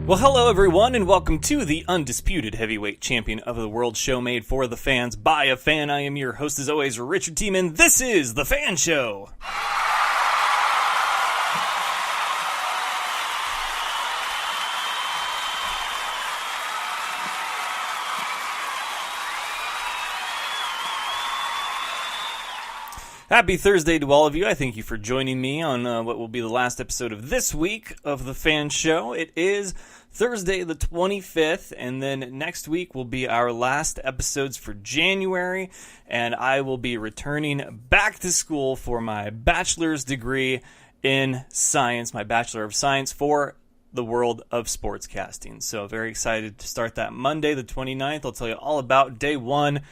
Well, hello everyone, and welcome to the undisputed heavyweight champion of the world show made for the fans by a fan. I am your host, as always, Richard Tiemann. This is The Fan Show. Happy Thursday to all of you. I thank you for joining me on what will be the last episode of this week of The Fan Show. It is Thursday the 25th, and then next week will be our last episodes for January, and I will be returning back to school for my bachelor's degree in science, my Bachelor of Science for the world of sportscasting. So very excited to start that Monday the 29th. I'll tell you all about day one.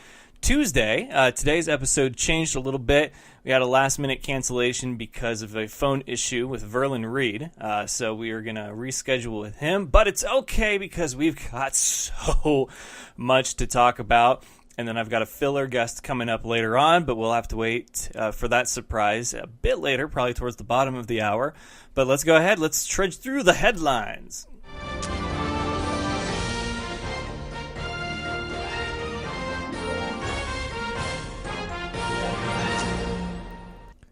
Tuesday, today's episode changed a little bit. We had a last-minute cancellation because of a phone issue with Verlin Reed, so we are going to reschedule with him. But it's okay because we've got so much to talk about. And then I've got a filler guest coming up later on, but we'll have to wait for that surprise a bit later, probably towards the bottom of the hour. But let's go ahead. Let's trudge through the headlines.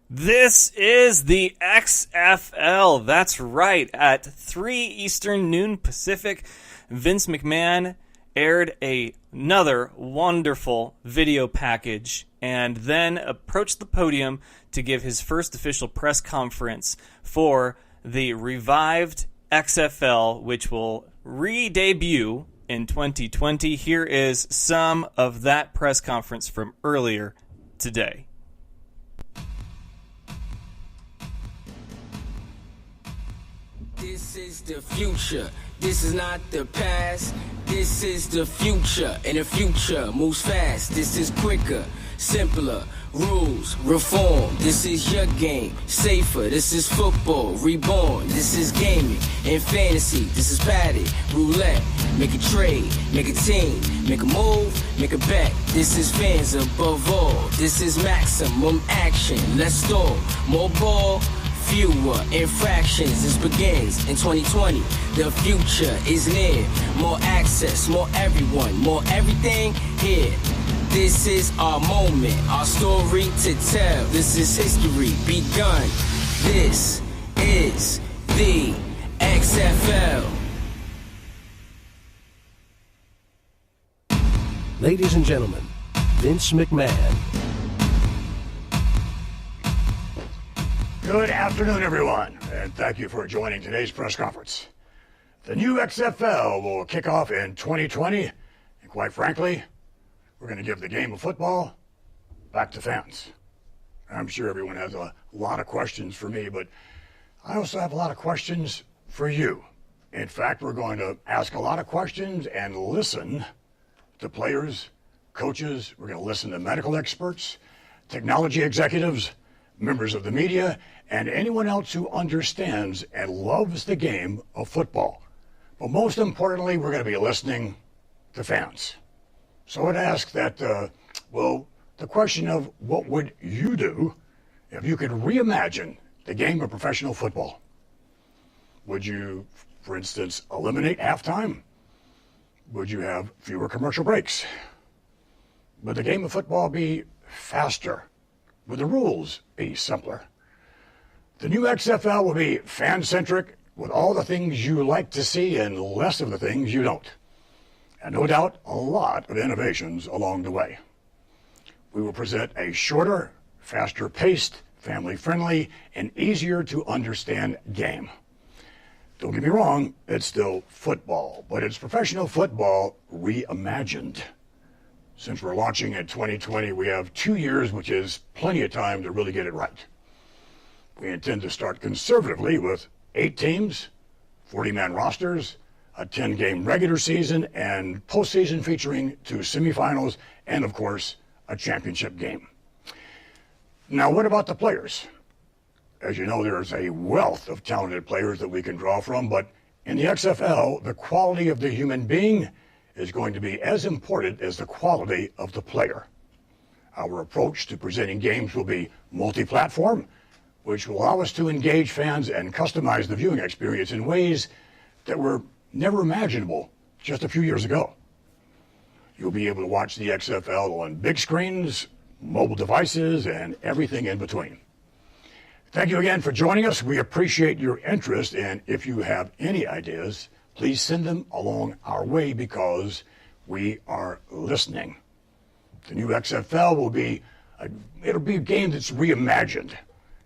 This is the XFL. That's right. At 3 Eastern, noon Pacific, Vince McMahon aired another wonderful video package and then approached the podium to give his first official press conference for the revived XFL, which will re-debut in 2020. Here is some of that press conference from earlier today. This is the future. This is not the past. This is the future. And the future moves fast. This is quicker, simpler, rules, reform. This is your game, safer. This is football, reborn. This is gaming and fantasy. This is patty, roulette. Make a trade, make a team, make a move, make a bet. This is fans above all. This is maximum action. Let's stall. More ball, fewer infractions. This begins in 2020. The future is near. More access, more everyone, more everything here. This is our moment, our story to tell. This is history begun. This is the XFL. Ladies and gentlemen, Vince McMahon. Good afternoon, everyone, and thank you for joining today's press conference. The new XFL will kick off in 2020, and quite frankly, we're going to give the game of football back to fans. I'm sure everyone has a lot of questions for me, but I also have a lot of questions for you. In fact, we're going to ask a lot of questions and listen to players, coaches. We're going to listen to medical experts, technology executives, members of the media, and anyone else who understands and loves the game of football. But most importantly, we're going to be listening to fans. So I'd ask that, the question of what would you do if you could reimagine the game of professional football? Would you, for instance, eliminate halftime? Would you have fewer commercial breaks? Would the game of football be faster? Would the rules be simpler? The new XFL will be fan-centric with all the things you like to see and less of the things you don't. And no doubt, a lot of innovations along the way. We will present a shorter, faster-paced, family-friendly, and easier-to-understand game. Don't get me wrong, it's still football, but it's professional football reimagined. Since we're launching in 2020, we have 2 years, which is plenty of time to really get it right. We intend to start conservatively with 8 teams, 40-man rosters, a 10-game regular season, and postseason featuring 2 semifinals, and of course, a championship game. Now, what about the players? As you know, there's a wealth of talented players that we can draw from, but in the XFL, the quality of the human being is going to be as important as the quality of the player. Our approach to presenting games will be multi-platform, which will allow us to engage fans and customize the viewing experience in ways that were never imaginable just a few years ago. You'll be able to watch the XFL on big screens, mobile devices, and everything in between. Thank you again for joining us. We appreciate your interest, and if you have any ideas, please send them along our way because we are listening. The new XFL will be it'll be a game that's reimagined.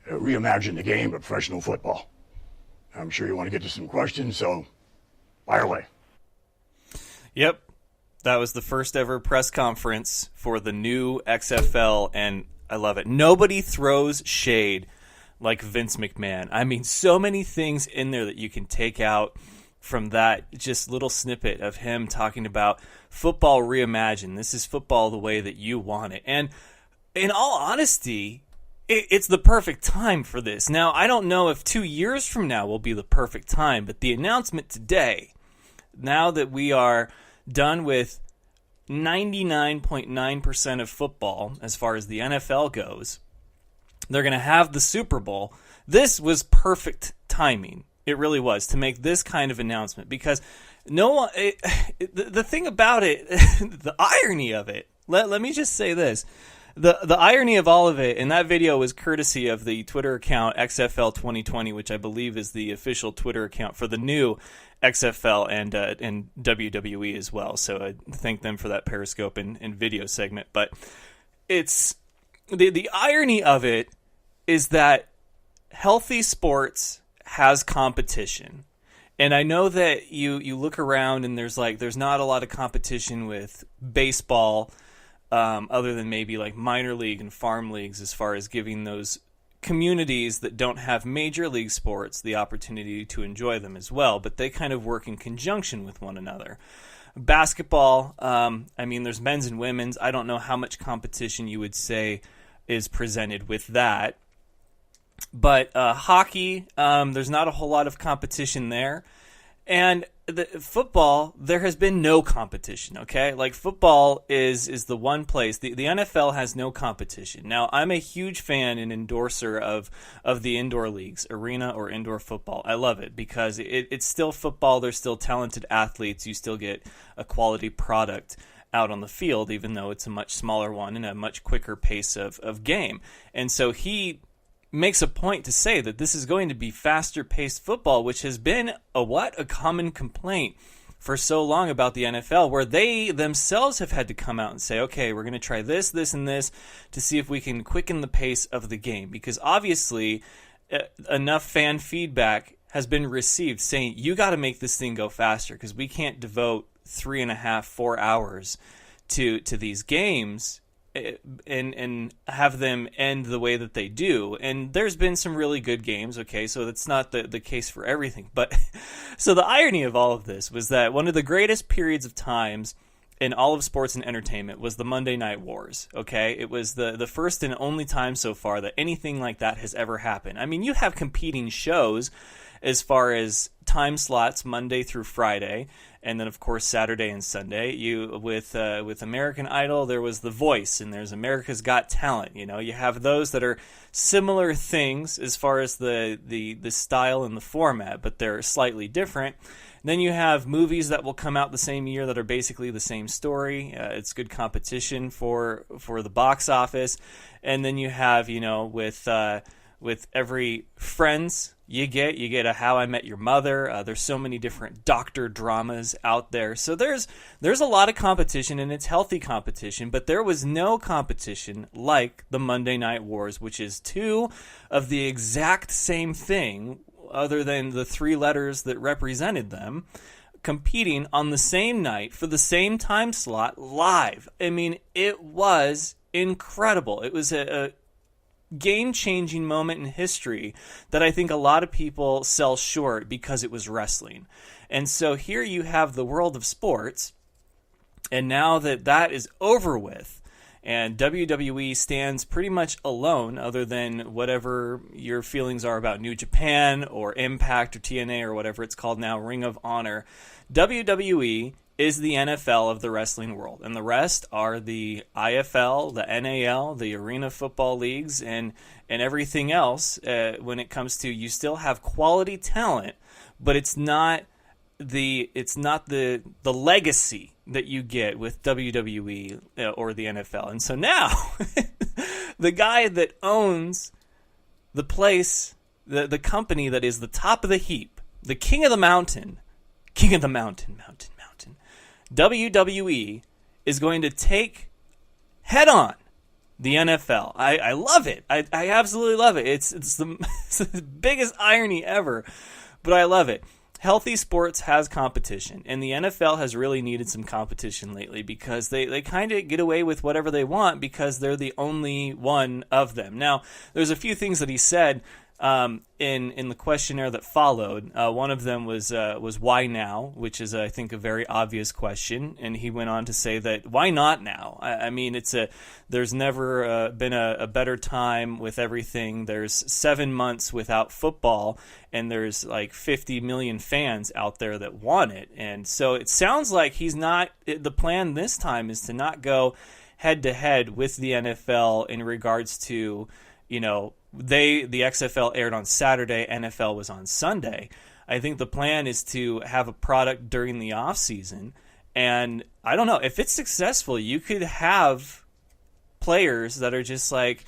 Reimagine the game of professional football. I'm sure you want to get to some questions, so fire away. Yep. That was the first ever press conference for the new XFL, and I love it. Nobody throws shade like Vince McMahon. I mean, so many things in there that you can take out from that just little snippet of him talking about football reimagined. This is football the way that you want it. And in all honesty, it's the perfect time for this. Now, I don't know if 2 years from now will be the perfect time, but the announcement today, now that we are done with 99.9% of football as far as the NFL goes, they're going to have the Super Bowl. This was perfect timing. It really was, to make this kind of announcement, because the thing about it, the irony of it, let me just say this. The irony of all of it, and that video was courtesy of the Twitter account XFL 2020, which I believe is the official Twitter account for the new XFL and WWE as well. So I thank them for that Periscope and video segment. But it's the irony of it is that healthy sports has competition. And I know that you look around and there's not a lot of competition with baseball, other than maybe like minor league and farm leagues, as far as giving those communities that don't have major league sports the opportunity to enjoy them as well. But they kind of work in conjunction with one another. Basketball, I mean, there's men's and women's. I don't know how much competition you would say is presented with that. But hockey, there's not a whole lot of competition there. And the football, there has been no competition, okay? Like, football is the one place. The NFL has no competition. Now, I'm a huge fan and endorser of the indoor leagues, arena or indoor football. I love it because it's still football. There's still talented athletes. You still get a quality product out on the field, even though it's a much smaller one and a much quicker pace of game. And so he makes a point to say that this is going to be faster-paced football, which has been a common complaint for so long about the NFL, where they themselves have had to come out and say, okay, we're going to try this, this, and this to see if we can quicken the pace of the game. Because obviously, enough fan feedback has been received saying, you got to make this thing go faster because we can't devote 3.5, 4 hours to these games and have them end the way that they do. And there's been some really good games, okay, so that's not the case for everything. But so the irony of all of this was that one of the greatest periods of times in all of sports and entertainment was the Monday Night Wars, okay? It was the first and only time so far that anything like that has ever happened. I mean, you have competing shows as far as time slots Monday through Friday, and then of course Saturday and Sunday. You with American Idol, there was The Voice, and there's America's Got Talent. You know, you have those that are similar things as far as the style and the format, but they're slightly different. Then you have movies that will come out the same year that are basically the same story. It's good competition for the box office. And then you have, you know, with every Friends, you get a How I Met Your Mother. There's so many different doctor dramas out there. So there's a lot of competition, and it's healthy competition, but there was no competition like the Monday Night Wars, which is two of the exact same thing, other than the three letters that represented them, competing on the same night for the same time slot live. I mean, it was incredible. It was a game-changing moment in history that I think a lot of people sell short because it was wrestling. And so here you have the world of sports, and now that is over with, and WWE stands pretty much alone, other than whatever your feelings are about New Japan or Impact or TNA or whatever it's called now, Ring of Honor. WWE is the NFL of the wrestling world, and the rest are the IFL, the NAL, the Arena Football Leagues, and everything else. When it comes to, you still have quality talent, but it's not it's not the legacy that you get with WWE or the NFL. And so now the guy that owns the place, the company that is the top of the heap, the king of the mountain, WWE is going to take head on the NFL. I love it. I absolutely love it. It's the biggest irony ever, but I love it. Healthy sports has competition, and the NFL has really needed some competition lately because they kind of get away with whatever they want because they're the only one of them. Now, there's a few things that he said in the questionnaire that followed. One of them was why now, which is, I think, a very obvious question. And he went on to say that why not now? I mean, there's never been a better time with everything. There's 7 months without football, and there's like 50 million fans out there that want it. And so it sounds like the plan this time is to not go head to head with the NFL in regards to, the XFL aired on Saturday, NFL was on Sunday. I think the plan is to have a product during the off season, and I don't know if it's successful. You could have players that are just like,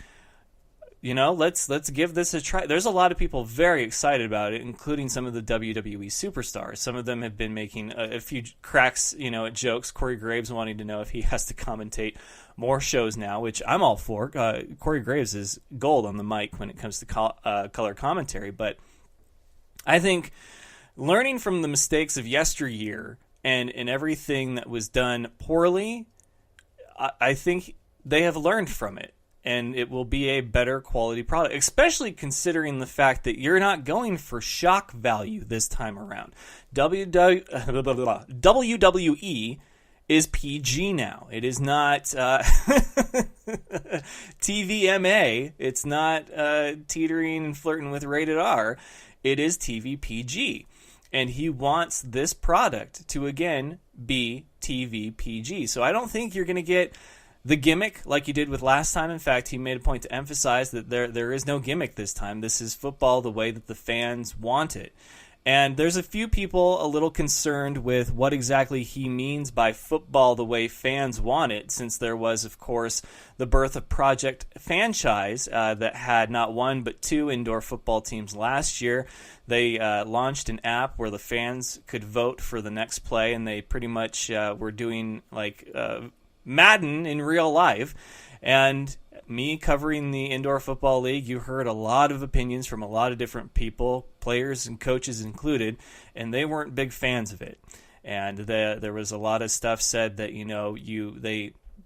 let's give this a try. There's a lot of people very excited about it, including some of the WWE superstars. Some of them have been making a few cracks, at jokes. Corey Graves wanting to know if he has to commentate more shows now, which I'm all for. Corey Graves is gold on the mic when it comes to color commentary. But I think learning from the mistakes of yesteryear and everything that was done poorly, I think they have learned from it. And it will be a better quality product, especially considering the fact that you're not going for shock value this time around. WWE is PG now. It is not TVMA. It's not teetering and flirting with rated R. It is TV PG. And he wants this product to, again, be TV PG. So I don't think you're going to get the gimmick like you did with last time. In fact, he made a point to emphasize that there is no gimmick this time. This is football the way that the fans want it. And there's a few people a little concerned with what exactly he means by football the way fans want it, since there was, of course, the birth of Project Franchise that had not one but two indoor football teams last year. They launched an app where the fans could vote for the next play, and they pretty much were doing like Madden in real life. And me covering the indoor football league, you heard a lot of opinions from a lot of different people, players and coaches included, and they weren't big fans of it. And there was a lot of stuff said that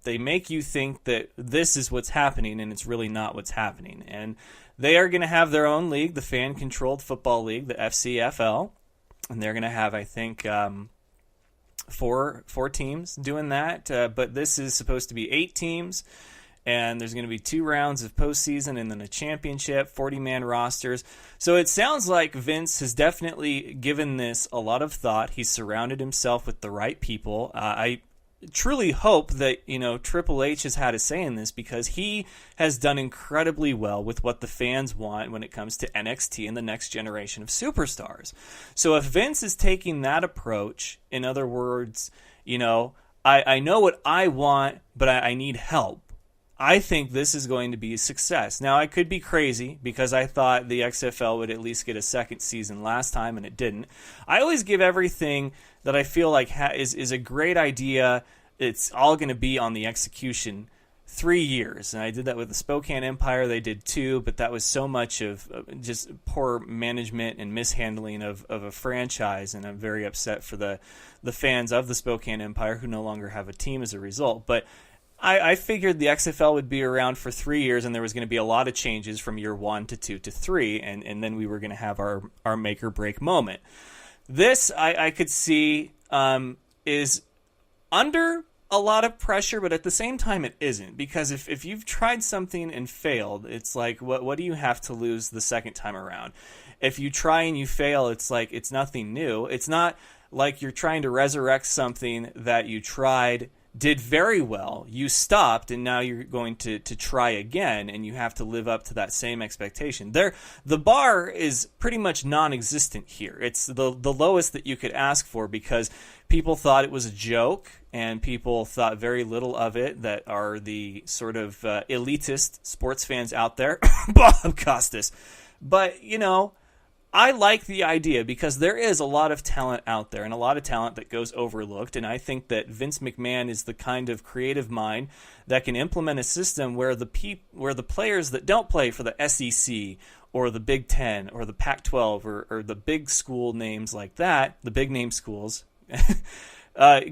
they make you think that this is what's happening, and it's really not what's happening. And they are going to have their own league, the fan-controlled football league, the FCFL, and they're going to have, I think, four teams doing that, but this is supposed to be 8 teams, and there's going to be 2 rounds of postseason and then a championship, 40-man rosters. So it sounds like Vince has definitely given this a lot of thought. He's surrounded himself with the right people. I truly hope that Triple H has had a say in this, because he has done incredibly well with what the fans want when it comes to NXT and the next generation of superstars. So if Vince is taking that approach, in other words, I know what I want, but I need help, I think this is going to be a success. Now, I could be crazy because I thought the XFL would at least get a second season last time, and it didn't. I always give everything that I feel like is a great idea. It's all going to be on the execution 3 years. And I did that with the Spokane Empire. They did 2, but that was so much of just poor management and mishandling of a franchise. And I'm very upset for the fans of the Spokane Empire who no longer have a team as a result. But I figured the XFL would be around for 3 years, and there was going to be a lot of changes from year 1 to 2 to 3, and then we were going to have our make or break moment. This, I could see, is under a lot of pressure, but at the same time it isn't, because if you've tried something and failed, it's like, what do you have to lose the second time around? If you try and you fail, it's like it's nothing new. It's not like you're trying to resurrect something that you tried, did very well. You stopped, and now you're going to try again, and you have to live up to that same expectation. The bar is pretty much non-existent here. It's the lowest that you could ask for, because people thought it was a joke, and people thought very little of it that are the sort of elitist sports fans out there. Bob Costas. But, I like the idea, because there is a lot of talent out there, and a lot of talent that goes overlooked, and I think that Vince McMahon is the kind of creative mind that can implement a system where the players that don't play for the SEC or the Big Ten or the Pac-12 or the big school names like that, the big name schools,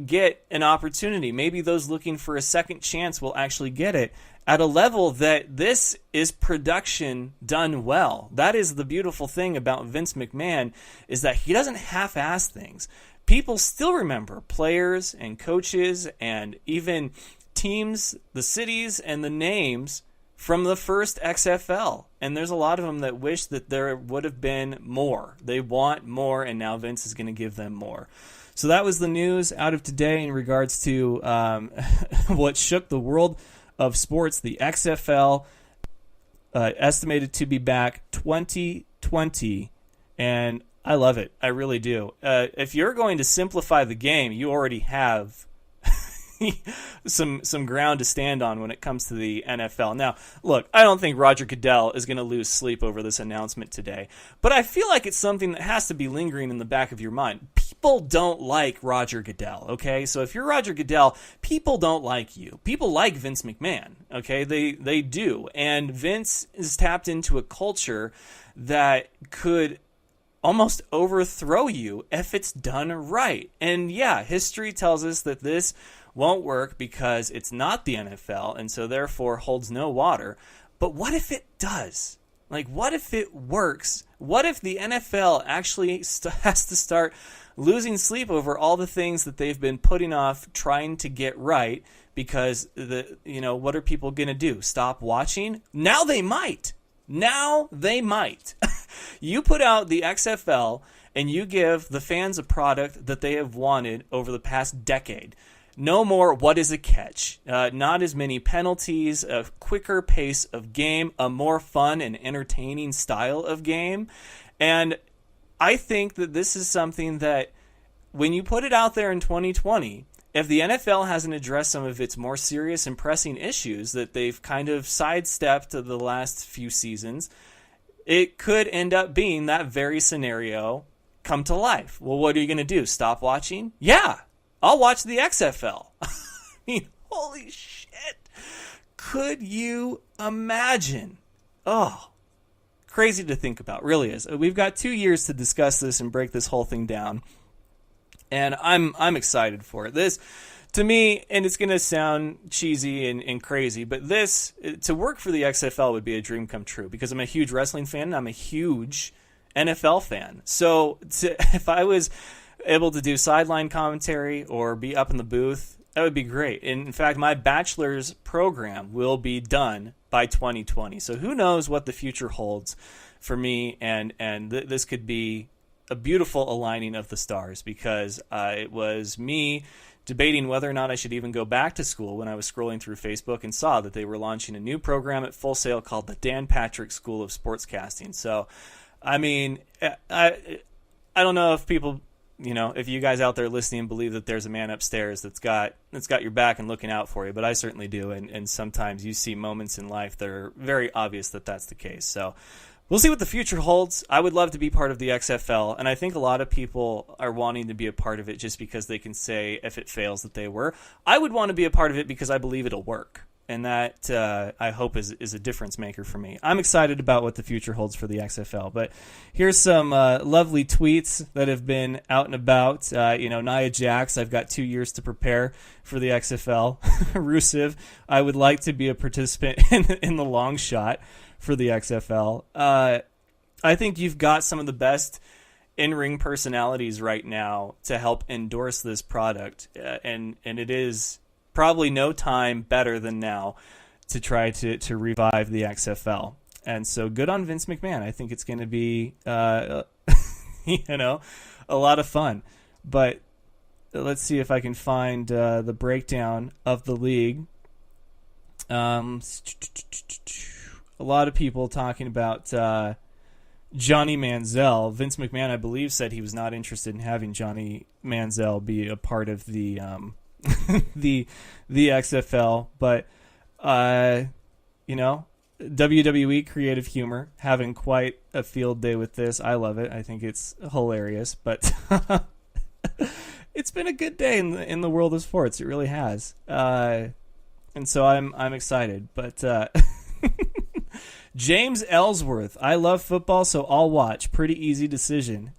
get an opportunity. Maybe those looking for a second chance will actually get it at a level that this is production done well. That is the beautiful thing about Vince McMahon, is that he doesn't half-ass things. People still remember players and coaches and even teams, the cities and the names from the first XFL. And there's a lot of them that wish that there would have been more. They want more, and now Vince is going to give them more. So that was the news out of today in regards to what shook the world of sports. The XFL estimated to be back 2020, and I love it. I really do. If you're going to simplify the game, you already have some ground to stand on when it comes to the NFL. Now, look, I don't think Roger Goodell is going to lose sleep over this announcement today, but I feel like it's something that has to be lingering in the back of your mind. People don't like Roger Goodell, okay? So if you're Roger Goodell, people don't like you. People like Vince McMahon, okay? They do. And Vince is tapped into a culture that could almost overthrow you if it's done right. And yeah, history tells us that this won't work because it's not the NFL, and so therefore holds no water. But what if it does? Like, what if it works? What if the NFL actually has to start losing sleep over all the things that they've been putting off trying to get right, because what are people going to do? Stop watching? Now they might. You put out the XFL and you give the fans a product that they have wanted over the past decade. No more what is a catch, not as many penalties, a quicker pace of game, a more fun and entertaining style of game. And I think that this is something that when you put it out there in 2020, if the NFL hasn't addressed some of its more serious and pressing issues that they've kind of sidestepped the last few seasons, it could end up being that very scenario come to life. Well, what are you going to do? Stop watching? Yeah, I'll watch the XFL. I mean, holy shit. Could you imagine? Oh, crazy to think about, really is. We've got 2 years to discuss this and break this whole thing down. And I'm excited for it. This, to me, and it's going to sound cheesy and crazy, but this, to work for the XFL would be a dream come true, because I'm a huge wrestling fan and I'm a huge NFL fan. So if I was able to do sideline commentary or be up in the booth, that would be great. In fact, my bachelor's program will be done by 2020. So who knows what the future holds for me, and this could be a beautiful aligning of the stars, because it was me debating whether or not I should even go back to school when I was scrolling through Facebook and saw that they were launching a new program at Full Sail called the Dan Patrick School of Sportscasting. So, I mean, I don't know if people, if you guys out there listening believe that there's a man upstairs that's got your back and looking out for you, but I certainly do. And sometimes you see moments in life that are very obvious that that's the case. So we'll see what the future holds. I would love to be part of the XFL, and I think a lot of people are wanting to be a part of it just because they can say if it fails that they were. I would want to be a part of it because I believe it'll work, and that I hope is a difference maker for me. I'm excited about what the future holds for the XFL, but here's some lovely tweets that have been out and about. Nia Jax, I've got 2 years to prepare for the XFL. Rusev, I would like to be a participant in the long shot for the XFL. I think you've got some of the best in-ring personalities right now to help endorse this product, and it is probably no time better than now to try to revive the XFL. And so good on Vince McMahon. I think it's going to be a lot of fun. But let's see if I can find the breakdown of the league. A lot of people talking about Johnny Manziel. Vince McMahon, I believe, said he was not interested in having Johnny Manziel be a part of the the XFL, but WWE Creative Humor having quite a field day with this. I love it. I think it's hilarious, but it's been a good day in the world of sports. It really has, and so I'm excited. But James Ellsworth, I love football, so I'll watch. Pretty easy decision.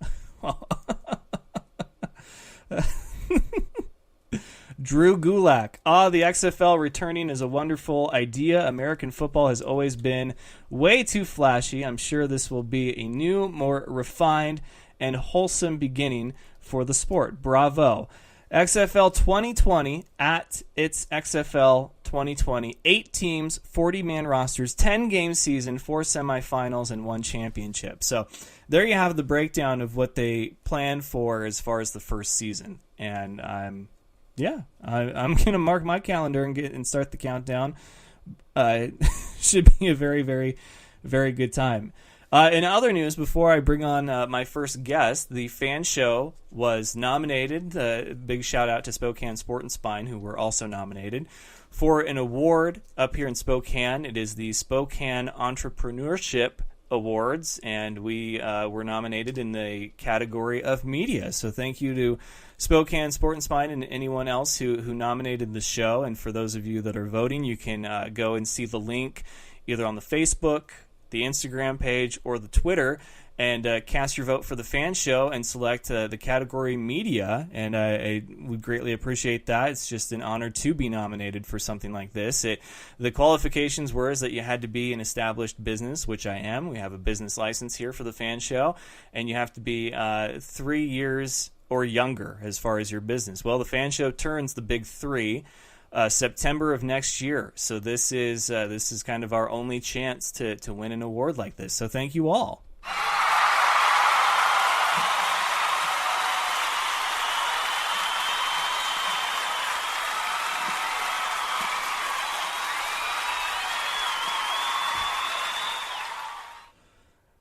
Drew Gulak. The XFL returning is a wonderful idea. American football has always been way too flashy. I'm sure this will be a new, more refined, and wholesome beginning for the sport. Bravo. XFL 2020 at its XFL 2020. 8 teams, 40-man rosters, 10-game season, 4 semifinals, and 1 championship. So there you have the breakdown of what they plan for as far as the first season. And I'm going to mark my calendar and start the countdown. Should be a very, very, very good time. In other news, before I bring on my first guest, the Fan Show was nominated. Big shout out to Spokane Sport and Spine, who were also nominated for an award up here in Spokane. It is the Spokane Entrepreneurship Awards, and we were nominated in the category of media. So thank you to Spokane Sport and Spine and anyone else who nominated the show. And for those of you that are voting, you can go and see the link either on the Facebook, the Instagram page, or the Twitter, and cast your vote for the Fan Show and select the category media. And I would greatly appreciate that. It's just an honor to be nominated for something like this. The qualifications were is that you had to be an established business, which I am. We have a business license here for the Fan Show, and you have to be 3 years or younger as far as your business. Well, the Fan Show turns the big 3 September of next year. So this is kind of our only chance to win an award like this. So thank you all.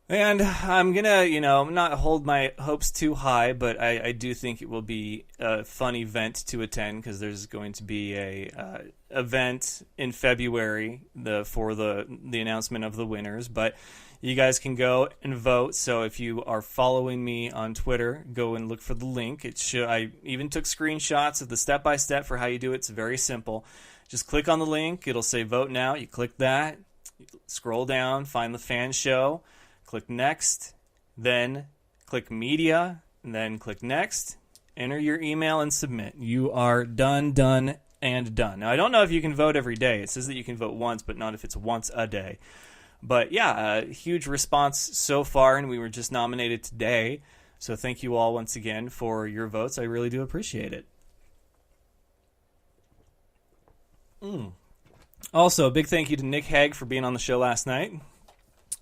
And I'm going to, not hold my hopes too high, but I do think it will be a fun event to attend because there's going to be a event in February for the announcement of the winners. But you guys can go and vote. So if you are following me on Twitter, go and look for the link. I even took screenshots of the step-by-step for how you do it. It's very simple. Just click on the link. It'll say vote now. You click that. Scroll down. Find the Fan Show. Click next, then click media, and then click next. Enter your email and submit. You are done, and done. Now, I don't know if you can vote every day. It says that you can vote once, but not if it's once a day. But yeah, a huge response so far, and we were just nominated today. So thank you all once again for your votes. I really do appreciate it. Also, a big thank you to Nick Hague for being on the show last night.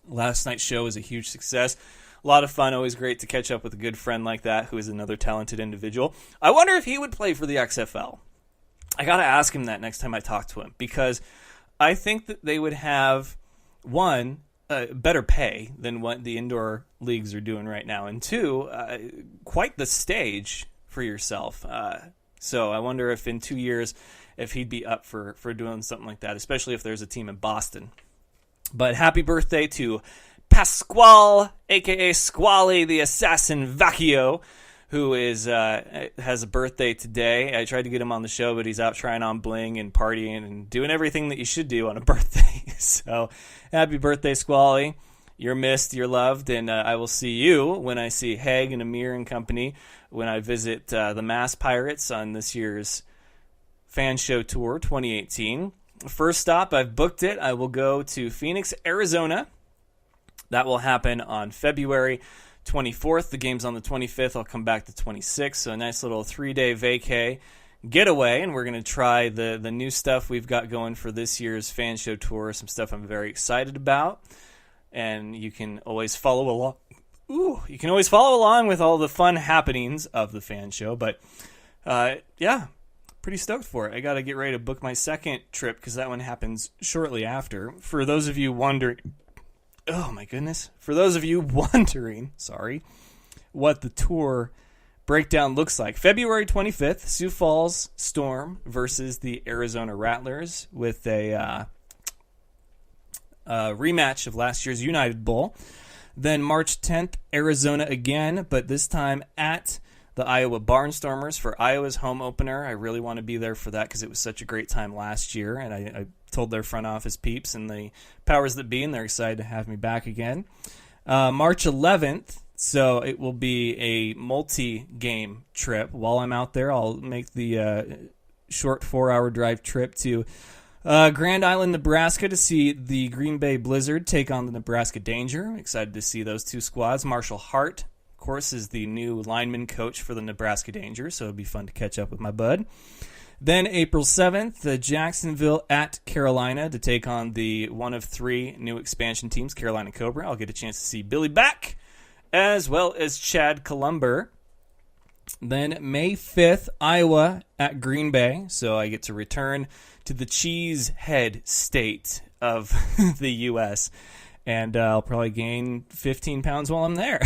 Last night's show was a huge success. A lot of fun. Always great to catch up with a good friend like that who is another talented individual. I wonder if he would play for the XFL. I got to ask him that next time I talk to him because I think that they would have, one, better pay than what the indoor leagues are doing right now, and two, quite the stage for yourself. So I wonder if in 2 years if he'd be up for doing something like that, especially if there's a team in Boston. But happy birthday to Pasquale, a.k.a. Squally, the Assassin Vacchio, who has a birthday today. I tried to get him on the show, but he's out trying on bling and partying and doing everything that you should do on a birthday. So happy birthday, Squally. You're missed, you're loved, and I will see you when I see Hague and Amir and company when I visit the Mass Pirates on this year's Fan Show Tour 2018. First stop, I've booked it. I will go to Phoenix, Arizona. That will happen on February 24th. The game's on the 25th. I'll come back the 26th. So a nice little 3-day vacay getaway. And we're going to try the new stuff we've got going for this year's Fan Show Tour. Some stuff I'm very excited about. And you can always follow along. You can always follow along with all the fun happenings of the Fan Show. But Yeah, pretty stoked for it. I got to get ready to book my second trip because that one happens shortly after. For those of you wondering, oh my goodness, for those of you wondering, sorry, what the tour breakdown looks like. February 25th, Sioux Falls Storm versus the Arizona Rattlers with a rematch of last year's United Bowl. Then March 10th, Arizona again, but this time at the Iowa Barnstormers for Iowa's home opener. I really want to be there for that because it was such a great time last year, and I told their front office peeps and the powers that be, and they're excited to have me back again. March 11th, so it will be a multi-game trip. While I'm out there, I'll make the short 4-hour drive trip to Grand Island, Nebraska to see the Green Bay Blizzard take on the Nebraska Danger. Excited to see those two squads. Marshall Hart, of course, is the new lineman coach for the Nebraska Danger, so it'll be fun to catch up with my bud. Then April 7th, Jacksonville at Carolina to take on the one of three new expansion teams, Carolina Cobra. I'll get a chance to see Billy Back as well as Chad Columber. Then May 5th, Iowa at Green Bay, so I get to return to the cheesehead state of the U.S., and I'll probably gain 15 pounds while I'm there.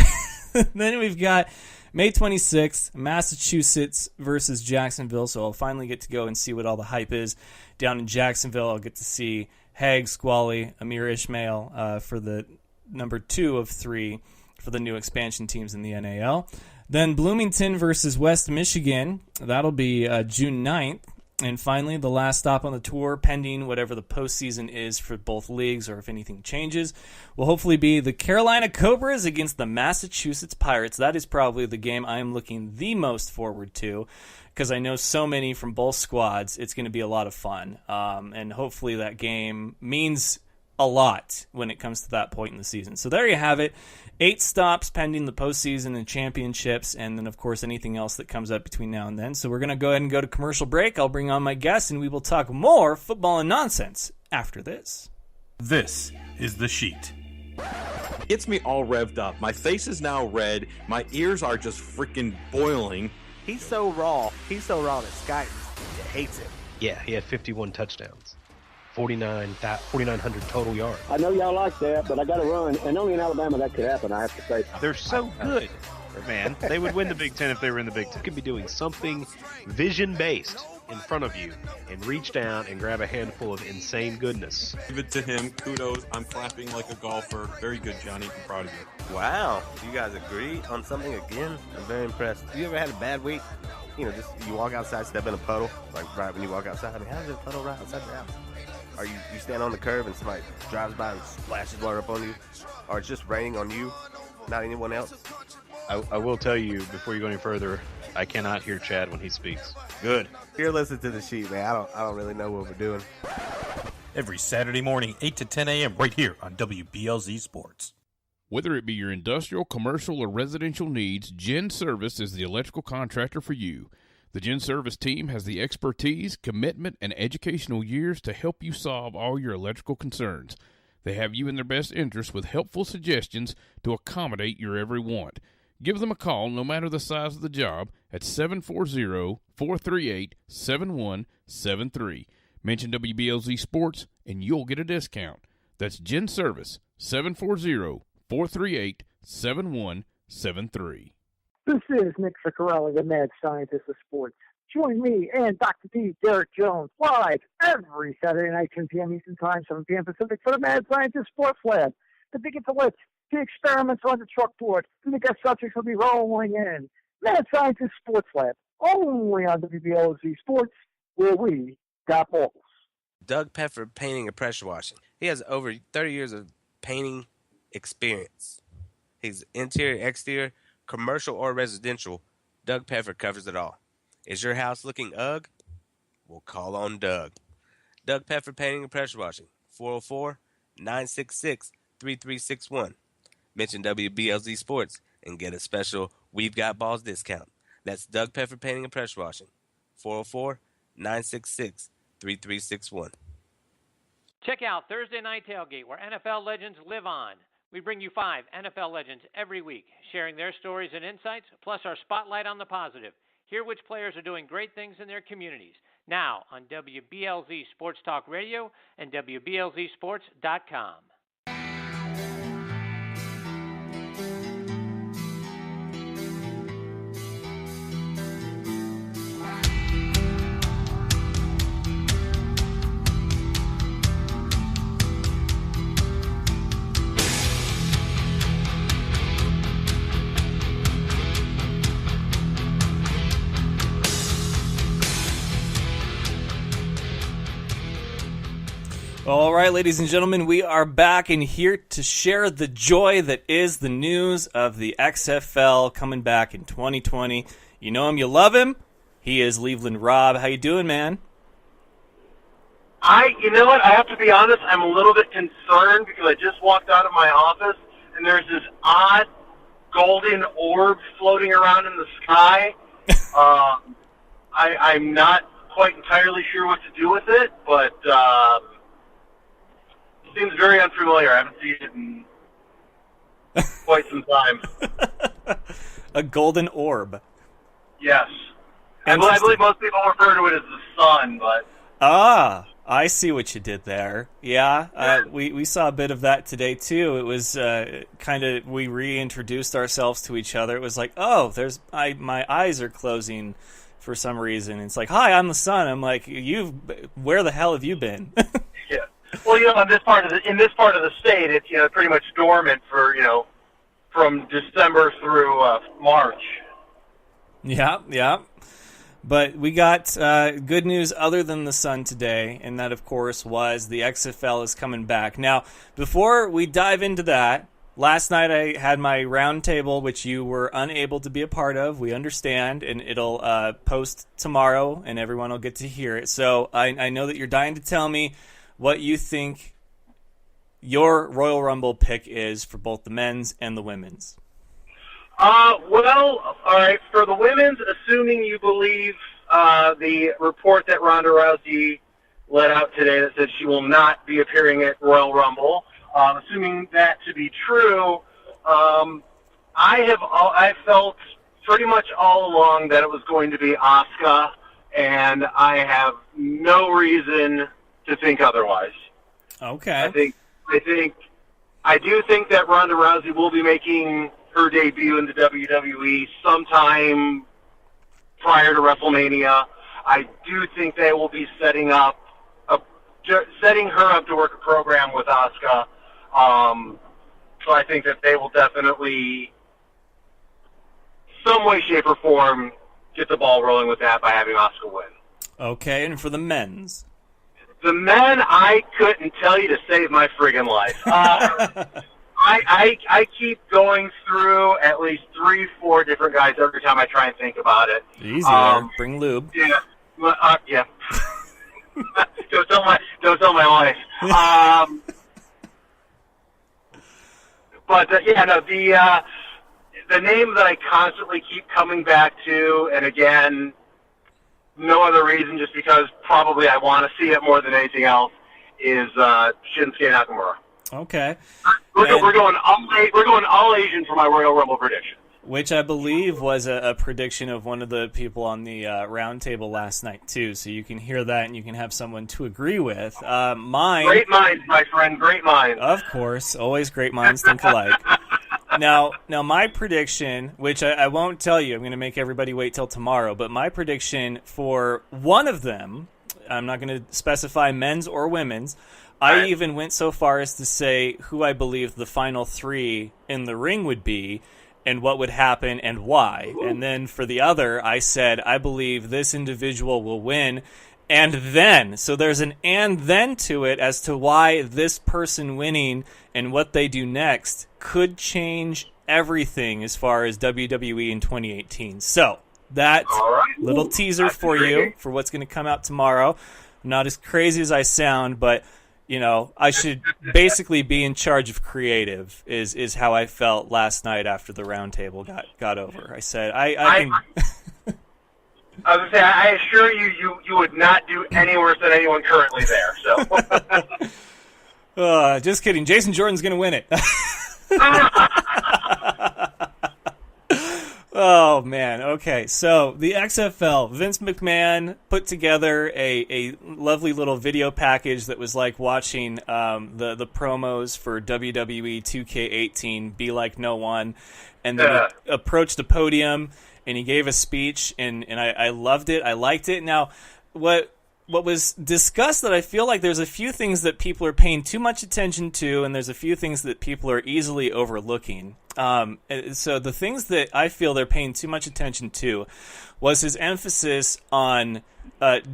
Then we've got May 26th, Massachusetts versus Jacksonville, so I'll finally get to go and see what all the hype is down in Jacksonville. I'll get to see Haig, Squally, Amir Ishmael for the number 2 of 3 for the new expansion teams in the NAL. Then Bloomington versus West Michigan. That'll be June 9th. And finally, the last stop on the tour, pending whatever the postseason is for both leagues or if anything changes, will hopefully be the Carolina Cobras against the Massachusetts Pirates. That is probably the game I am looking the most forward to because I know so many from both squads. It's going to be a lot of fun. And hopefully that game means a lot when it comes to that point in the season. So there you have it. 8 stops pending the postseason and championships, and then, of course, anything else that comes up between now and then. So we're going to go ahead and go to commercial break. I'll bring on my guests, and we will talk more football and nonsense after this. This is The Sheet. Gets me all revved up. My face is now red. My ears are just freaking boiling. He's so raw. He's so raw that Sky hates him. Yeah, he had 51 touchdowns. 4,900 total yards. I know y'all like that, but I got to run. And only in Alabama that could happen, I have to say. They're so good, man. They would win the Big Ten if they were in the Big Ten. You could be doing something vision-based in front of you and reach down and grab a handful of insane goodness. Give it to him. Kudos. I'm clapping like a golfer. Very good, Johnny. I'm proud of you. Wow. You guys agree on something again? I'm very impressed. You ever had a bad week? You know, just you walk outside, step in a puddle, like right when you walk outside. I mean, how does a puddle right outside your house? Or you stand on the curb and somebody drives by and splashes water up on you? Or it's just raining on you, not anyone else? I will tell you, before you go any further, I cannot hear Chad when he speaks. Good. You're listening to The Sheet, man. I don't really know what we're doing. Every Saturday morning, 8 to 10 a.m. right here on WBLZ Sports. Whether it be your industrial, commercial, or residential needs, Gen Service is the electrical contractor for you. The Gen Service team has the expertise, commitment, and educational years to help you solve all your electrical concerns. They have you in their best interest with helpful suggestions to accommodate your every want. Give them a call, no matter the size of the job, at 740-438-7173. Mention WBLZ Sports, and you'll get a discount. That's Gen Service, 740-438-7173. This is Nick Ciccarelli, the mad scientist of sports. Join me and Dr. D, Derek Jones, live every Saturday night, 10 p.m. Eastern Time, 7 p.m. Pacific, for the Mad Scientist Sports Lab. The big intellects, the experiments on the chalkboard, and the guest subjects will be rolling in. Mad Scientist Sports Lab, only on WBLZ Sports, where we got balls. Doug Peffer Painting and Pressure Washing. He has over 30 years of painting experience. He's interior, exterior, commercial or residential. Doug Peffer covers it all. Is your house looking ugh? We'll call on Doug. Doug Peffer Painting and Pressure Washing. 404-966-3361. Mention WBLZ Sports and get a special We've Got Balls discount. That's Doug Peffer Painting and Pressure Washing. 404-966-3361. Check out Thursday Night Tailgate, where NFL legends live on. We bring you 5 NFL legends every week, sharing their stories and insights, plus our spotlight on the positive. Hear which players are doing great things in their communities. Now on WBLZ Sports Talk Radio and WBLZSports.com. All right, ladies and gentlemen, we are back and here to share the joy that is the news of the XFL coming back in 2020. You know him, you love him. He is Leveland Rob. How you doing, man? You know what? I have to be honest. I'm a little bit concerned because I just walked out of my office and there's this odd golden orb floating around in the sky. I'm not quite entirely sure what to do with it, but it seems very unfamiliar. I haven't seen it in quite some time. A golden orb. Yes. I believe most people refer to it as the sun, but... I see what you did there. Yeah, we saw a bit of that today, too. It was we reintroduced ourselves to each other. It was like, my eyes are closing for some reason. It's like, hi, I'm the sun. I'm like, where the hell have you been? Yeah. Well, in this part of the state, it's pretty much dormant for from December through March. Yeah. But we got good news other than the sun today, and that, of course, was the XFL is coming back. Now, before we dive into that, last night I had my roundtable, which you were unable to be a part of. We understand, and it'll post tomorrow, and everyone will get to hear it. So I know that you're dying to tell me what you think your Royal Rumble pick is for both the men's and the women's. Well, all right, for the women's, assuming you believe the report that Ronda Rousey let out today that said she will not be appearing at Royal Rumble, assuming that to be true, I felt pretty much all along that it was going to be Asuka, and I have no reason to think otherwise. Okay. I do think that Ronda Rousey will be making her debut in the WWE sometime prior to WrestleMania. I do think they will be setting her up to work a program with Asuka. So I think that they will definitely, some way, shape, or form, get the ball rolling with that by having Asuka win. Okay, and for the men's? The men, I couldn't tell you to save my friggin' life. I keep going through at least 3-4 different guys every time I try and think about it. Easy there. Bring lube. Yeah. Yeah. Don't tell my wife. The name that I constantly keep coming back to, and again, no other reason, just because probably I want to see it more than anything else, is Shinsuke Nakamura. Okay. We're going all Asian for my Royal Rumble prediction. Which I believe was a prediction of one of the people on the roundtable last night, too. So you can hear that and you can have someone to agree with. Mine. Great minds, my friend. Great minds. Of course. Always great minds think alike. Now, my prediction, which I won't tell you, I'm going to make everybody wait till tomorrow, but my prediction for one of them, I'm not going to specify men's or women's, I even went so far as to say who I believe the final 3 in the ring would be and what would happen and why. And then for the other, I said, I believe this individual will win. And then, so there's an and then to it as to why this person winning and what they do next could change everything as far as WWE in 2018. So that little teaser for you for what's going to come out tomorrow. I'm not as crazy as I sound, but I should basically be in charge of creative is how I felt last night after the roundtable got over. I said, I can... I was going to say, I assure you would not do any worse than anyone currently there. So, just kidding. Jason Jordan's going to win it. Oh, man. Okay, so the XFL, Vince McMahon put together a lovely little video package that was like watching the promos for WWE 2K18, Be Like No One, and then he approached the podium, and he gave a speech, and I loved it. I liked it. Now, what was discussed that I feel like there's a few things that people are paying too much attention to, and there's a few things that people are easily overlooking. So the things that I feel they're paying too much attention to was his emphasis on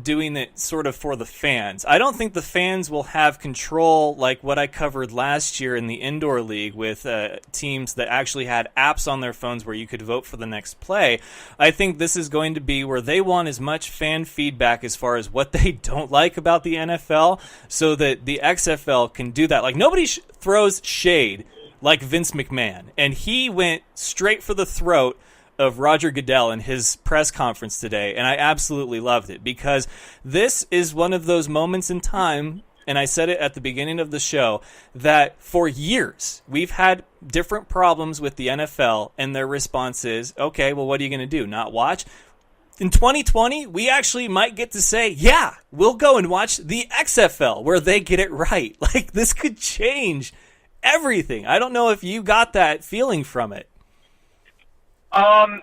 doing it sort of for the fans. I don't think the fans will have control like what I covered last year in the indoor league with teams that actually had apps on their phones where you could vote for the next play. I think this is going to be where they want as much fan feedback as far as what they don't like about the NFL so that the XFL can do that. Like nobody throws shade like Vince McMahon, and he went straight for the throat of Roger Goodell in his press conference today, and I absolutely loved it because this is one of those moments in time, and I said it at the beginning of the show, that for years we've had different problems with the NFL, and their response is, okay, well, what are you going to do, not watch? In 2020, we actually might get to say, yeah, we'll go and watch the XFL where they get it right. Like, this could change everything. I don't know if you got that feeling from it. Well,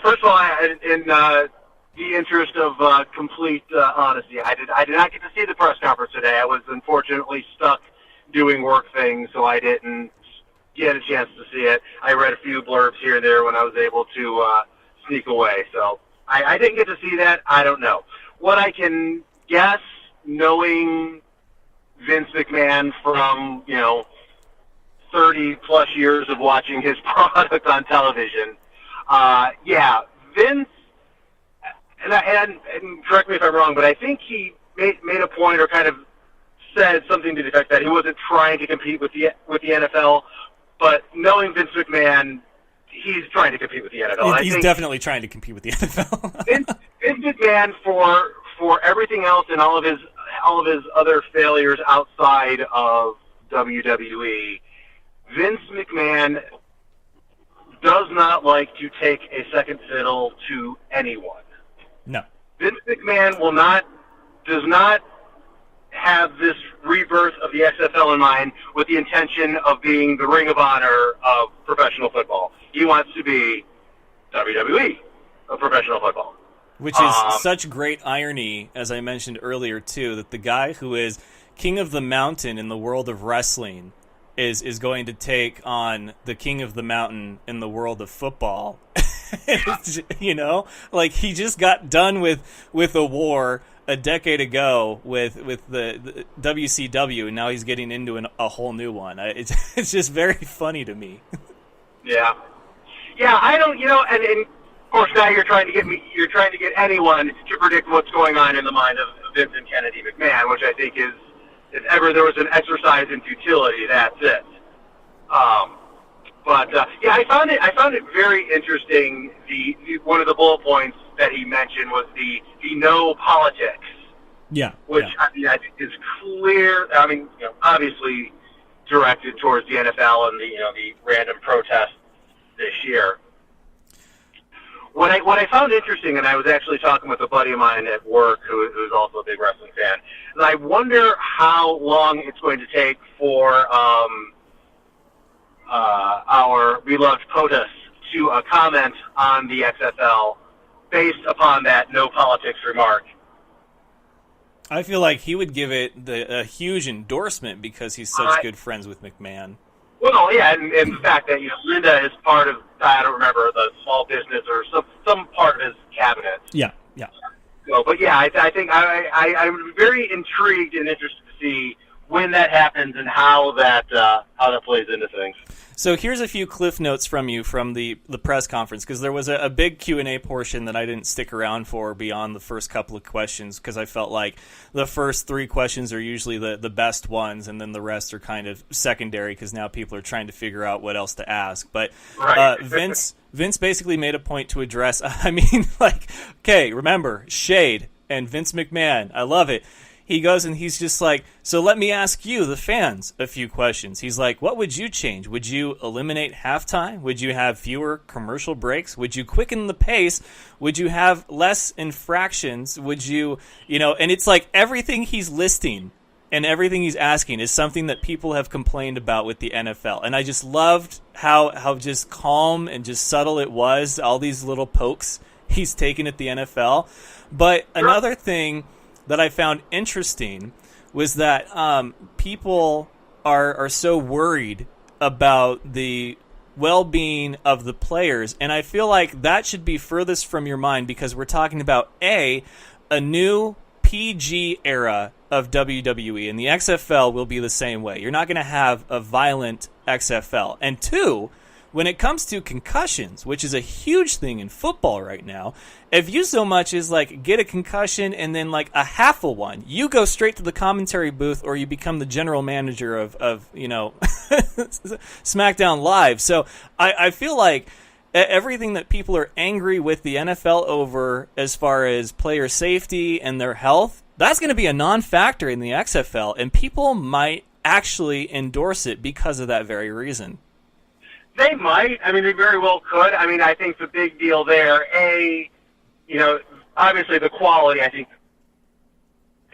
first of all, in the interest of complete honesty, I did not get to see the press conference today. I was unfortunately stuck doing work things, so I didn't get a chance to see it. I read a few blurbs here and there when I was able to sneak away. So I didn't get to see that. I don't know. What I can guess, knowing Vince McMahon from, 30-plus years of watching his product on television, Vince, and correct me if I'm wrong, but I think he made a point or kind of said something to the effect that he wasn't trying to compete with the NFL, but knowing Vince McMahon, he's trying to compete with the NFL. He's definitely trying to compete with the NFL. Vince McMahon, for everything else and all of his other failures outside of WWE, Vince McMahon does not like to take a second fiddle to anyone. No. Vince McMahon does not have this rebirth of the XFL in mind with the intention of being the Ring of Honor of professional football. He wants to be WWE of professional football. Which is such great irony, as I mentioned earlier, too, that the guy who is king of the mountain in the world of wrestling is going to take on the king of the mountain in the world of football. Like he just got done with a war a decade ago with the WCW, and now he's getting into a whole new one. It's just very funny to me. Yeah, I don't, and of course now you're trying to get anyone to predict what's going on in the mind of Vince and Kennedy McMahon, which I think is, if ever there was an exercise in futility, that's it. I found it very interesting. The one of the bullet points that he mentioned was the no politics. Yeah. Which I think is clear. Obviously directed towards the NFL and the random protests this year. What I found interesting, and I was actually talking with a buddy of mine at work who's also a big wrestling fan, and I wonder how long it's going to take for our beloved POTUS to comment on the XFL based upon that no politics remark. I feel like he would give it a huge endorsement because he's such good friends with McMahon. Well, yeah, and the fact that Linda is part of, I don't remember, the small business or some part of his cabinet. Yeah. So, but yeah, I think I'm very intrigued and interested to see when that happens and how that plays into things. So here's a few cliff notes from you from the press conference, because there was a big Q&A portion that I didn't stick around for beyond the first couple of questions, because I felt like the first 3 questions are usually the best ones, and then the rest are kind of secondary because now people are trying to figure out what else to ask. But Vince basically made a point to address, remember, shade and Vince McMahon, I love it. he goes and he's just like, so let me ask you, the fans, a few questions. He's like, what would you change? Would you eliminate halftime? Would you have fewer commercial breaks? Would you quicken the pace? Would you have less infractions? Would you, and it's like everything he's listing and everything he's asking is something that people have complained about with the NFL. And I just loved how just calm and just subtle it was, all these little pokes he's taken at the NFL. But another thing that I found interesting was that people are so worried about the well-being of the players, and I feel like that should be furthest from your mind because we're talking about a new PG era of WWE, and the XFL will be the same way. You're not going to have a violent XFL. And two, when it comes to concussions, which is a huge thing in football right now, if you so much as like get a concussion and then like a half a one, you go straight to the commentary booth or you become the general manager of SmackDown Live. So I feel like everything that people are angry with the NFL over as far as player safety and their health, that's going to be a non-factor in the XFL, and people might actually endorse it because of that very reason. They might. I mean, they very well could. I mean, I think the big deal there, obviously the quality, I think,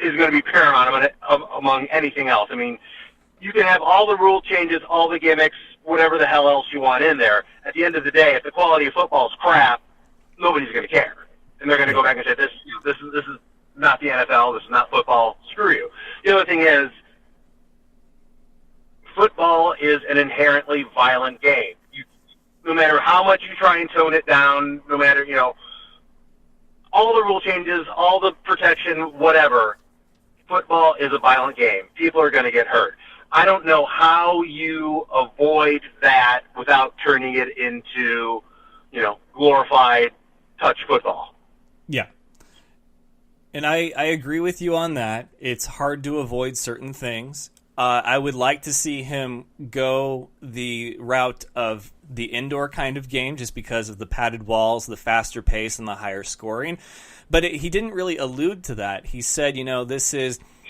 is going to be paramount among anything else. I mean, you can have all the rule changes, all the gimmicks, whatever the hell else you want in there. At the end of the day, if the quality of football is crap, nobody's going to care. And they're going to go back and say, this is not the NFL, this is not football, screw you. The other thing is, football is an inherently violent game. No matter how much you try and tone it down, no matter, all the rule changes, all the protection, whatever, football is a violent game. People are going to get hurt. I don't know how you avoid that without turning it into, glorified touch football. Yeah. And I agree with you on that. It's hard to avoid certain things. I would like to see him go the route of the indoor kind of game just because of the padded walls, the faster pace, and the higher scoring. But he didn't really allude to that. He said,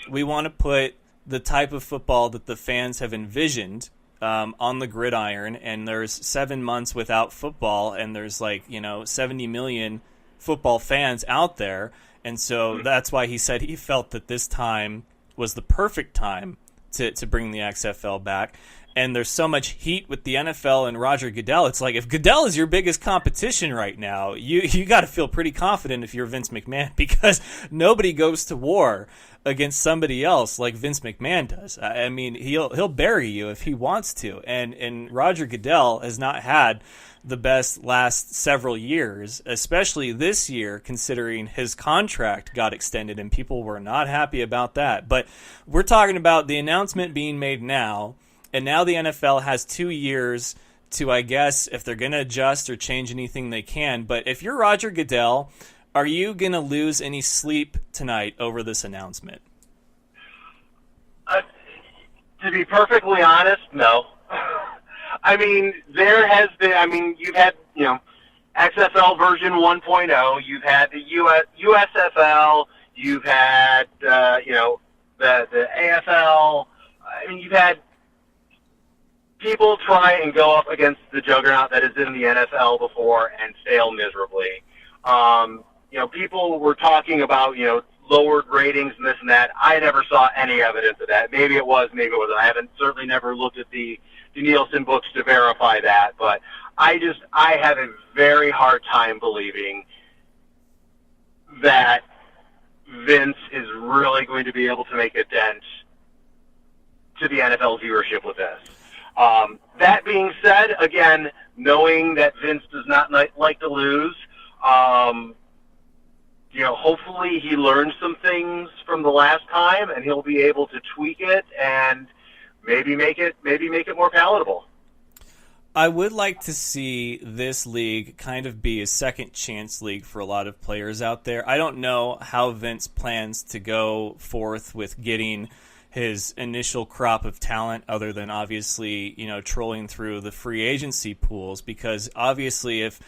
we want to put the type of football that the fans have envisioned on the gridiron, and there's 7 months without football, and there's 70 million football fans out there. And so that's why he said he felt that this time was the perfect time to bring the XFL back. And there's so much heat with the NFL and Roger Goodell. It's like, if Goodell is your biggest competition right now, you got to feel pretty confident if you're Vince McMahon, because nobody goes to war against somebody else like Vince McMahon does. I mean, he'll bury you if he wants to. And Roger Goodell has not had the best last several years, especially this year, considering his contract got extended and people were not happy about that. But we're talking about the announcement being made now, and now the NFL has 2 years to, I guess, if they're going to adjust or change anything, they can. But if you're Roger Goodell, are you going to lose any sleep tonight over this announcement? To be perfectly honest, no. I mean, there has been, you've had, XFL version 1.0, you've had the USFL, you've had, the AFL. I mean, you've had people try and go up against the juggernaut that is in the NFL before and fail miserably. People were talking about, lowered ratings and this and that. I never saw any evidence of that. Maybe it was, maybe it wasn't. I haven't certainly never looked at the Nielsen books to verify that, but I have a very hard time believing that Vince is really going to be able to make a dent to the NFL viewership with this. That being said, again, knowing that Vince does not like to lose, hopefully he learned some things from the last time, and he'll be able to tweak it and maybe make it more palatable. I would like to see this league kind of be a second chance league for a lot of players out there. I don't know how Vince plans to go forth with getting his initial crop of talent, other than obviously, trolling through the free agency pools, because obviously if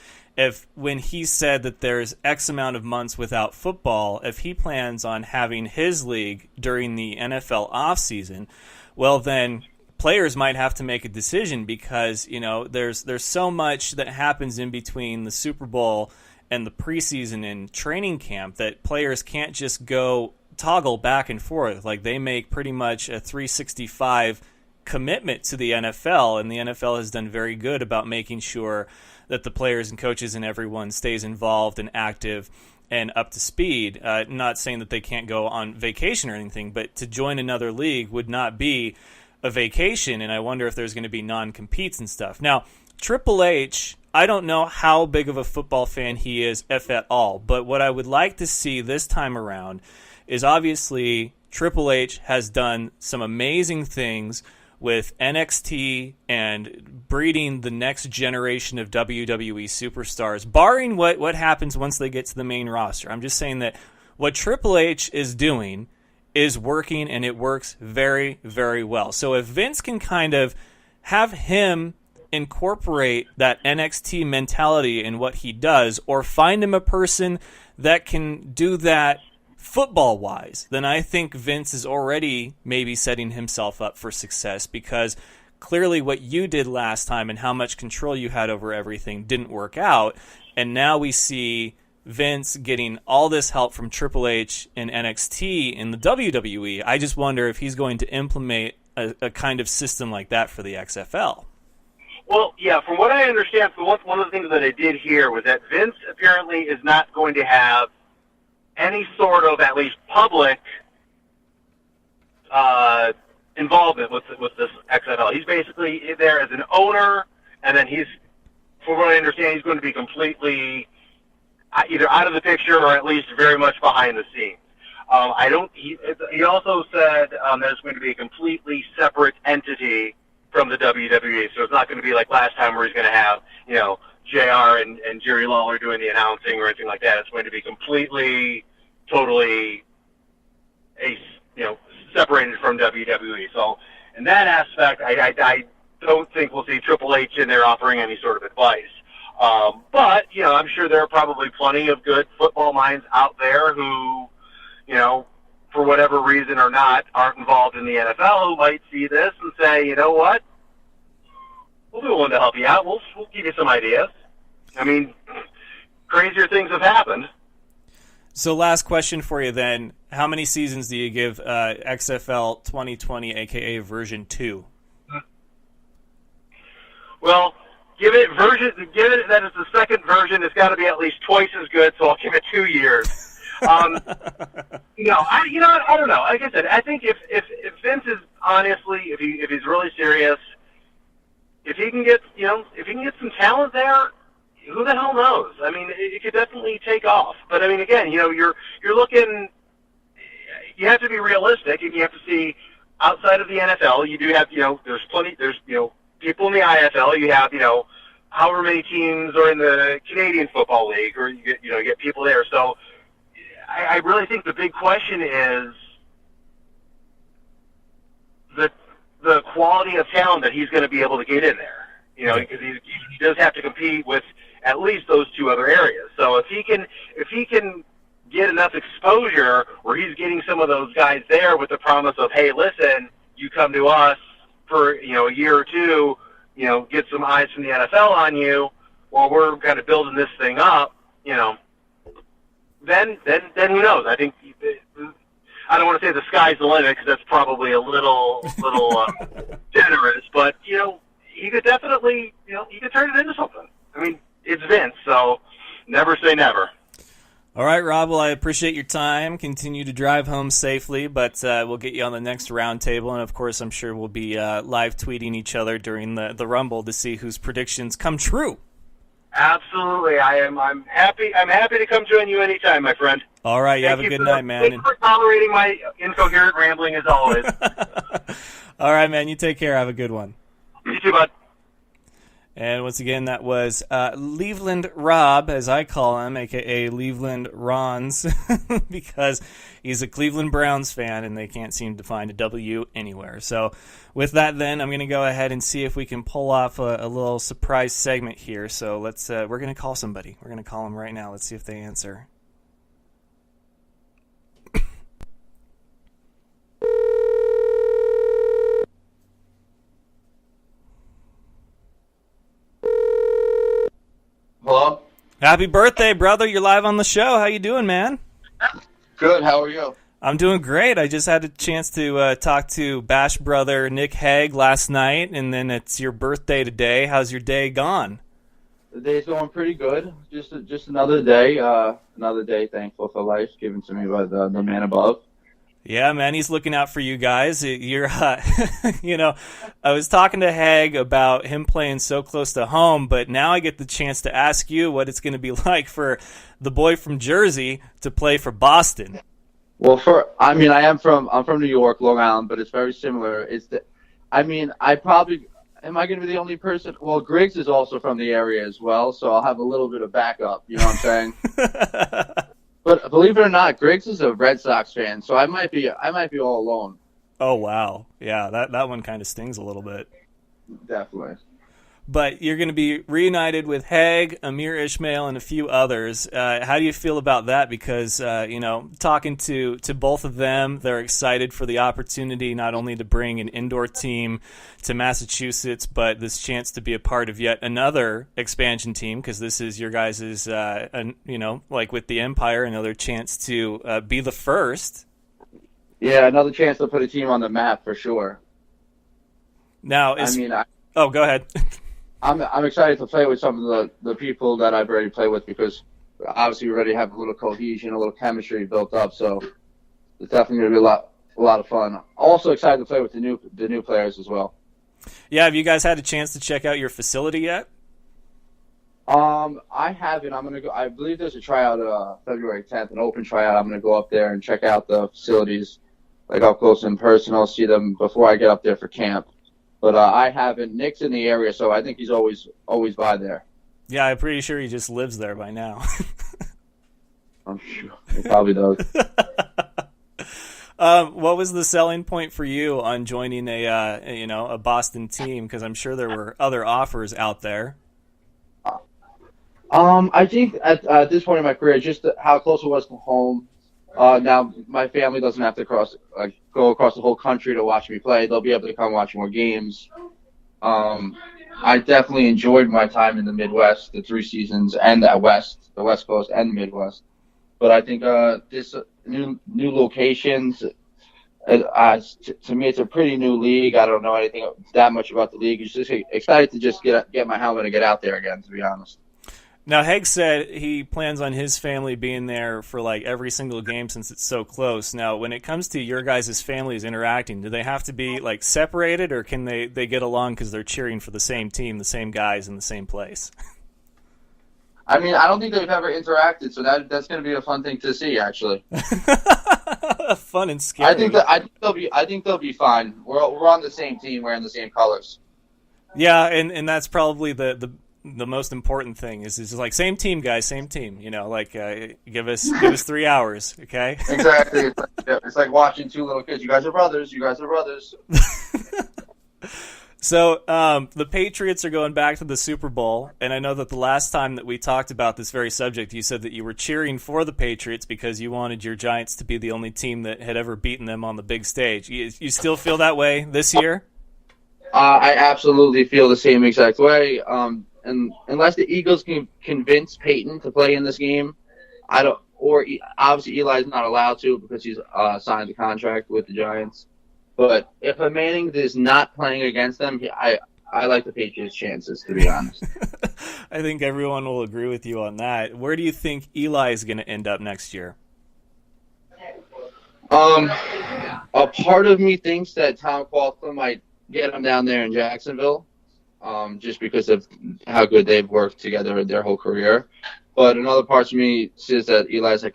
when he said that there's X amount of months without football, if he plans on having his league during the NFL offseason, well, then players might have to make a decision, because, there's so much that happens in between the Super Bowl and the preseason and training camp that players can't just go toggle back and forth. Like, they make pretty much a 365 commitment to the NFL, and the NFL has done very good about making sure that the players and coaches and everyone stays involved and active and up to speed. Not saying that they can't go on vacation or anything, but to join another league would not be a vacation, and I wonder if there's going to be non-competes and stuff. Now, Triple H, I don't know how big of a football fan he is, if at all, but what I would like to see this time around is, obviously, Triple H has done some amazing things with NXT and breeding the next generation of WWE superstars, barring what happens once they get to the main roster. I'm just saying that what Triple H is doing is working, and it works very, very well. So if Vince can kind of have him incorporate that NXT mentality in what he does, or find him a person that can do that football-wise, then I think Vince is already maybe setting himself up for success, because clearly what you did last time and how much control you had over everything didn't work out, and now we see Vince getting all this help from Triple H and NXT in the WWE. I just wonder if he's going to implement a kind of system like that for the XFL. Well, yeah, from what I understand, one of the things that I did hear was that Vince apparently is not going to have any sort of, at least public, involvement with this XFL. He's basically there as an owner, and then from what I understand, he's going to be completely either out of the picture or at least very much behind the scenes. He also said that it's going to be a completely separate entity from the WWE, so it's not going to be like last time where he's going to have, JR and Jerry Lawler doing the announcing or anything like that. It's going to be completely, totally, separated from WWE. So in that aspect, I don't think we'll see Triple H in there offering any sort of advice. But, I'm sure there are probably plenty of good football minds out there who, for whatever reason or not, aren't involved in the NFL, who might see this and say, you know what, we'll be willing to help you out. We'll give you some ideas. I mean, crazier things have happened. So last question for you then. How many seasons do you give XFL 2020, a.k.a. version 2? Well, give it that it's the second version. It's got to be at least twice as good, so I'll give it 2 years. I don't know. Like I said, I think if Vince is honestly, if he's really serious, if he can get some talent there, who the hell knows? I mean, it could definitely take off. But I mean, again, you're looking. You have to be realistic, and you have to see outside of the NFL. You do have, there's people in the IFL. You have, however many teams are in the Canadian Football League, or you get people there. So I really think the big question is the quality of talent that he's going to be able to get in there. Because he does have to compete with at least those two other areas. So if he can get enough exposure where he's getting some of those guys there with the promise of, hey, listen, you come to us for a year or two, get some eyes from the NFL on you while we're kind of building this thing up, then who knows? I think I don't want to say the sky's the limit, because that's probably a little generous, but he could definitely he could turn it into something. I mean, it's Vince, so never say never. All right, Rob, well, I appreciate your time. Continue to drive home safely, but we'll get you on the next roundtable, and of course I'm sure we'll be live tweeting each other during the Rumble to see whose predictions come true. Absolutely. I'm happy to come join you anytime, my friend. All right, have a good night, man. Thanks for tolerating my incoherent rambling as always. All right, man, you take care. Have a good one. You too, bud. And once again, that was Leveland Rob, as I call him, a.k.a. Leveland Rons, because he's a Cleveland Browns fan, and they can't seem to find a W anywhere. So with that, then, I'm going to go ahead and see if we can pull off a little surprise segment here. So we're going to call somebody. We're going to call them right now. Let's see if they answer. Hello? Happy birthday, brother. You're live on the show. How you doing, man? Good. How are you? I'm doing great. I just had a chance to talk to Bash brother Nick Hague last night, and then it's your birthday today. How's your day gone? The day's going pretty good. Just another day. Another day thankful for life given to me by the man above. Yeah, man, he's looking out for you guys. You're, you know, I was talking to Hague about him playing so close to home, but now I get the chance to ask you what it's going to be like for the boy from Jersey to play for Boston. Well, I'm from New York, Long Island, but it's very similar. Am I going to be the only person? Well, Griggs is also from the area as well, so I'll have a little bit of backup. You know what I'm saying? But believe it or not, Griggs is a Red Sox fan, so I might be all alone. Oh wow, yeah, that one kind of stings a little bit. Definitely. But you're going to be reunited with Hague, Amir Ishmael, and a few others. How do you feel about that? Because, talking to both of them, they're excited for the opportunity not only to bring an indoor team to Massachusetts, but this chance to be a part of yet another expansion team, because this is your guys', like with the Empire, another chance to be the first. Yeah, another chance to put a team on the map for sure. Now, go ahead. I'm excited to play with some of the people that I've already played with because obviously we already have a little cohesion, a little chemistry built up. So it's definitely going to be a lot of fun. Also excited to play with the new players as well. Yeah, have you guys had a chance to check out your facility yet? I haven't. I'm gonna go. I believe there's a tryout February 10th, an open tryout. I'm gonna go up there and check out the facilities, like up close and personal, see them before I get up there for camp. But I haven't. Nick's in the area, so I think he's always by there. Yeah, I'm pretty sure he just lives there by now. I'm sure he probably does. What was the selling point for you on joining a Boston team? Because I'm sure there were other offers out there. I think at this point in my career, just how close it was to home. Now my family doesn't have to go across the whole country to watch me play. They'll be able to come watch more games. I definitely enjoyed my time in the Midwest, the 3 seasons, and the West Coast and the Midwest. But I think this new locations, to me, it's a pretty new league. I don't know anything that much about the league. It's just excited to just get my helmet and get out there again, to be honest. Now, Hague said he plans on his family being there for like every single game since it's so close. Now, when it comes to your guys' families interacting, do they have to be like separated, or can they get along because they're cheering for the same team, the same guys in the same place? I mean, I don't think they've ever interacted, so that's going to be a fun thing to see, actually. Fun and scary. I think they'll be fine. We're on the same team, wearing the same colors. Yeah, and that's probably the most important thing is just like same team, guys, same team. Give us 3 hours, okay? Exactly. It's like watching 2 little kids. You guys are brothers. You guys are brothers. So the Patriots are going back to the Super Bowl, and I know that the last time that we talked about this very subject, you said that you were cheering for the Patriots because you wanted your Giants to be the only team that had ever beaten them on the big stage. You still feel that way this year? I absolutely feel the same exact way. And unless the Eagles can convince Peyton to play in this game, obviously Eli's not allowed to because he's signed the contract with the Giants. But if a Manning is not playing against them, I like the Patriots' chances, to be honest. I think everyone will agree with you on that. Where do you think Eli is going to end up next year? A part of me thinks that Tom Coughlin might get him down there in Jacksonville. Just because of how good they've worked together their whole career. But another part of me says that Eli's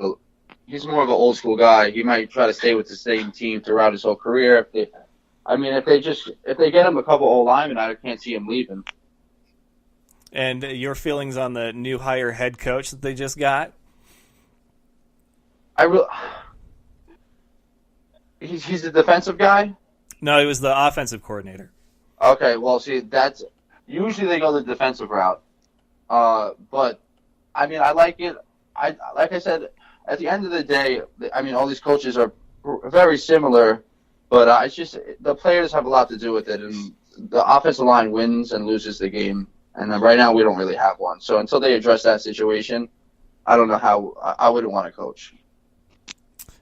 he's more of an old school guy. He might try to stay with the same team throughout his whole career. If they get him a couple old linemen, I can't see him leaving. And your feelings on the new hire head coach that they just got? He's a defensive guy? No, he was the offensive coordinator. Okay, well, see, that's usually they go the defensive route. But I mean, I like it. Like I said, at the end of the day, I mean, all these coaches are very similar, but it's just the players have a lot to do with it, and the offensive line wins and loses the game. And then right now, we don't really have one. So until they address that situation, I don't know how I wouldn't want to coach.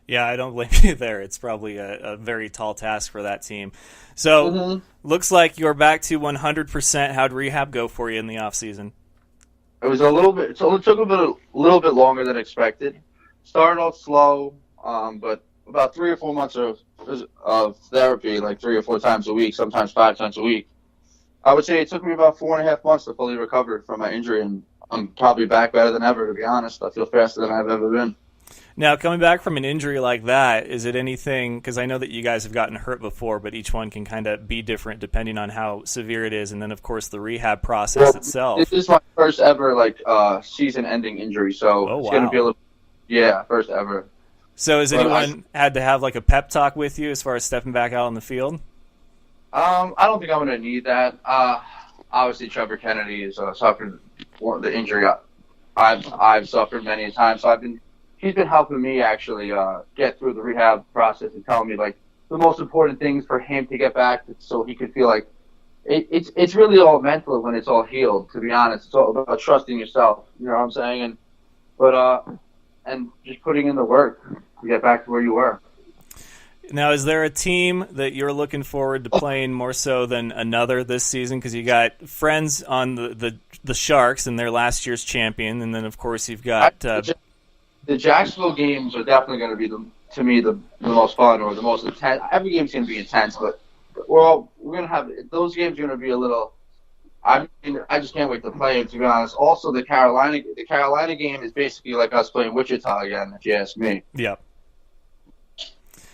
Yeah, I don't blame you there. It's probably a very tall task for that team. So, looks like you're back to 100%. How'd rehab go for you in the offseason? It was a little bit. So it took a little bit longer than expected. Started off slow, but about 3 or 4 months of therapy, like 3 or 4 times a week, sometimes 5 times a week. I would say it took me about 4.5 months to fully recover from my injury, and I'm probably back better than ever, to be honest. I feel faster than I've ever been. Now, coming back from an injury like that, is it anything, because I know that you guys have gotten hurt before, but each one can kind of be different depending on how severe it is, and then, of course, the rehab process itself. This is my first ever, season-ending injury, so it's going to be a little, first ever. So has anyone had to have, a pep talk with you as far as stepping back out on the field? I don't think I'm going to need that. Obviously, Trevor Kennedy has suffered the injury I've suffered many times, so he's been helping me actually get through the rehab process and telling me the most important things for him to get back, so he could feel like it's really all mental when it's all healed. To be honest, it's all about trusting yourself. You know what I'm saying? And just putting in the work to get back to where you were. Now, is there a team that you're looking forward to playing more so than another this season? Because you got Friends on the Sharks and their last year's champion, and then of course you've got. The Jacksonville games are definitely going to be, to me, the most fun or the most intense. Every game's going to be intense, but we're going to have those games. Are going to be a little. I mean, I just can't wait to play it. To be honest, also the Carolina game is basically like us playing Wichita again, if you ask me. Yeah.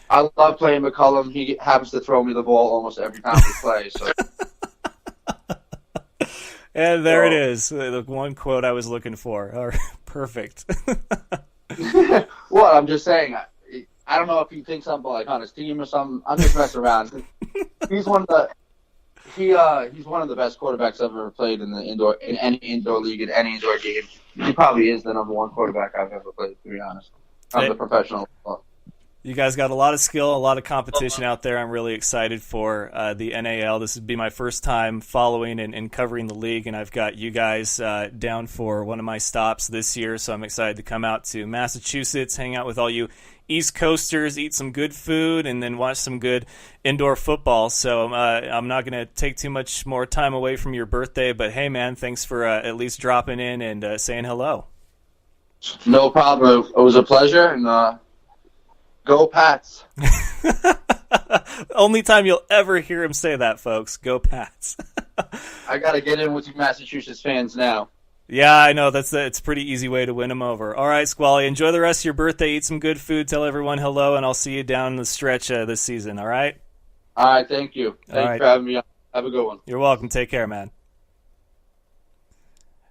I love playing McCullum. He happens to throw me the ball almost every time we play. So. And there it is, the one quote I was looking for. Perfect. What? I'm just saying. I don't know if he thinks I'm on his team or something. I'm just messing around. He's one of the best quarterbacks I've ever played in any indoor league, in any indoor game. He probably is the number one quarterback I've ever played, to be honest. I'm the professional. You guys got a lot of skill, a lot of competition out there. I'm really excited for the NAL. This would be my first time following and covering the league, and I've got you guys down for one of my stops this year, so I'm excited to come out to Massachusetts, hang out with all you East Coasters, eat some good food, and then watch some good indoor football. So I'm not going to take too much more time away from your birthday, but hey, man, thanks for at least dropping in and saying hello. No problem. It was a pleasure, and go Pats. Only time you'll ever hear him say that, folks. Go Pats. I got to get in with you Massachusetts fans now. Yeah, I know. It's a pretty easy way to win them over. All right, Squally, enjoy the rest of your birthday. Eat some good food. Tell everyone hello, and I'll see you down the stretch this season, all right? All right, thank you. Thanks for having me on. Have a good one. You're welcome. Take care, man.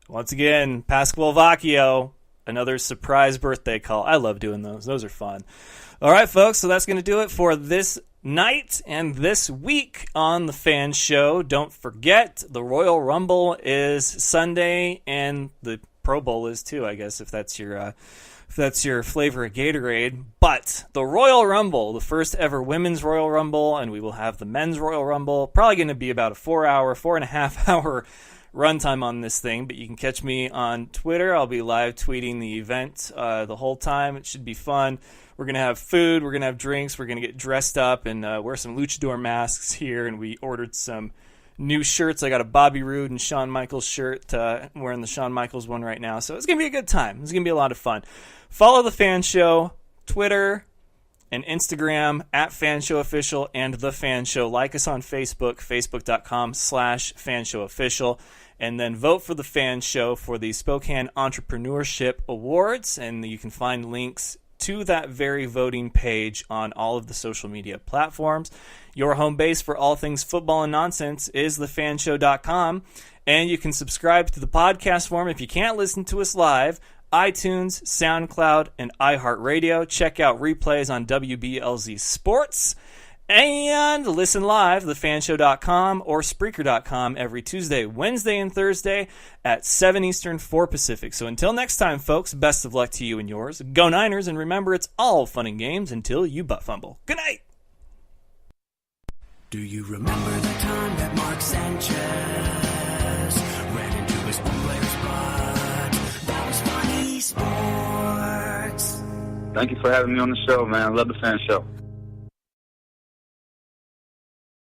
Once again, Pasquale Vacchio, another surprise birthday call. I love doing those. Those are fun. All right, folks, so that's going to do it for this night and this week on the Fan Show. Don't forget, the Royal Rumble is Sunday, and the Pro Bowl is too, I guess, if that's your flavor of Gatorade. But the Royal Rumble, the first ever women's Royal Rumble, and we will have the men's Royal Rumble, probably going to be about a 4.5 hour runtime on this thing, but you can catch me on Twitter. I'll be live tweeting the event the whole time. It should be fun. We're going to have food, we're going to have drinks, we're going to get dressed up and wear some luchador masks here, and we ordered some new shirts. I got a Bobby Roode and Shawn Michaels shirt. I'm wearing the Shawn Michaels one right now, so it's going to be a good time. It's going to be a lot of fun. Follow the Fan Show, Twitter and Instagram at Fan Show Official and The Fan Show. Like us on Facebook, facebook.com/FanShowOfficial. And then vote for The Fan Show for the Spokane Entrepreneurship Awards, and you can find links to that very voting page on all of the social media platforms. Your home base for all things football and nonsense is thefanshow.com. And you can subscribe to the podcast form if you can't listen to us live. iTunes, SoundCloud, and iHeartRadio. Check out replays on WBLZ Sports. And listen live, thefanshow.com or Spreaker.com every Tuesday, Wednesday, and Thursday at 7 Eastern, 4 Pacific. So until next time, folks, best of luck to you and yours. Go Niners, and remember, it's all fun and games until you butt fumble. Good night! Do you remember the time that Mark Sanchez ran into his own player's blood? That was funny sports. Thank you for having me on the show, man. I love the Fan Show.